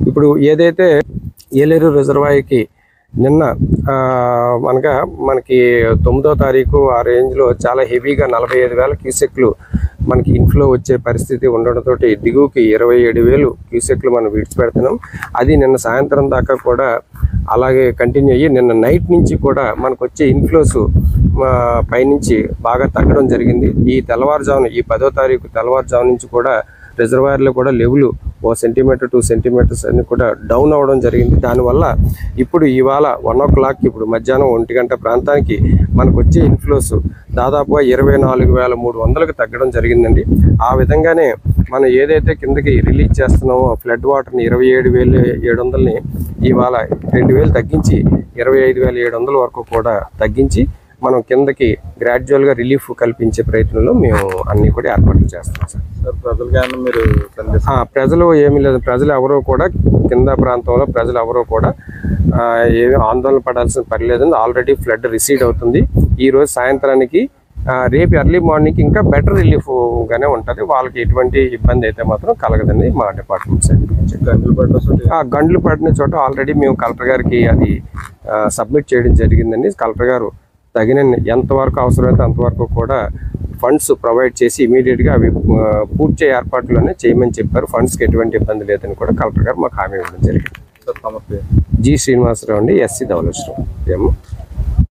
ఇప్పుడు ఏదైతే ఏలేరు రిజర్వాయర్కి నిన్న మనకి 9వ తారీఖు ఆ రేంజ్లో చాలా హెవీగా 45,000 క్యూసెక్లు మనకి ఇన్ఫ్లో వచ్చే పరిస్థితి ఉండడంతో దిగువకి 27,000 క్యూసెక్లు మనం విడిచిపెడుతున్నాం. అది నిన్న సాయంత్రం దాకా కూడా అలాగే కంటిన్యూ అయ్యి నిన్న నైట్ నుంచి కూడా మనకు వచ్చే ఇన్ఫ్లోస్ పైనుంచి బాగా తగ్గడం జరిగింది. ఈ తెల్లవారుజామున ఈ 10వ తారీఖు తెల్లవారుజాము నుంచి కూడా రిజర్వాయర్లో కూడా లెవెల్ 1 సెంటీమీటర్ 2 సెంటీమీటర్స్ అన్ని కూడా డౌన్ అవ్వడం జరిగింది. దానివల్ల ఇప్పుడు ఇవాళ 1 o'clock ఇప్పుడు మధ్యాహ్నం 1 గంట ప్రాంతానికి మనకు వచ్చే ఇన్ఫ్లోస్ దాదాపుగా 24,300కి తగ్గడం జరిగిందండి. ఆ విధంగానే మనం ఏదైతే కిందకి రిలీజ్ చేస్తున్నామో ఫ్లడ్ వాటర్ని 27,700ని ఇవాళ 2,000 తగ్గించి 25,700 వరకు కూడా తగ్గించి మనం కిందకి గ్రాడ్యువల్గా రిలీఫ్ కల్పించే ప్రయత్నంలో మేము అన్ని కూడా ఏర్పాట్లు చేస్తున్నాం సార్. ప్రజలు ఏమీ లేదు, ప్రజలు ఎవరో కూడా కింద ప్రాంతంలో ప్రజలు ఎవరో కూడా ఏమీ ఆందోళన పడాల్సిన పని లేదండి. ఆల్రెడీ ఫ్లడ్ రిసీడ్ అవుతుంది. ఈరోజు సాయంత్రానికి రేపు ఎర్లీ మార్నింగ్ ఇంకా బెటర్ రిలీఫ్గానే ఉంటుంది. వాళ్ళకి ఎటువంటి ఇబ్బంది అయితే మాత్రం కలగదండి. మా డిపార్ట్మెంట్ సైడ్ గండ్లు పడిన చోట ఆల్రెడీ మేము కలెక్టర్ గారికి అది సబ్మిట్ చేయడం జరిగిందండి. కలెక్టర్ గారు తగిన ఎంతవరకు అవసరమైతే అంతవరకు కూడా ఫండ్స్ ప్రొవైడ్ చేసి ఇమీడియట్గా అవి పూర్తి ఏర్పాట్లోనే చేయమని చెప్పారు. ఫండ్స్కి ఎటువంటి ఇబ్బంది లేదని కూడా కలెక్టర్ గారు మాకు హామీ ఇవ్వడం జరిగింది. జి శ్రీనివాసరావు అండి, ఎస్సీ ధవళేశ్వరం.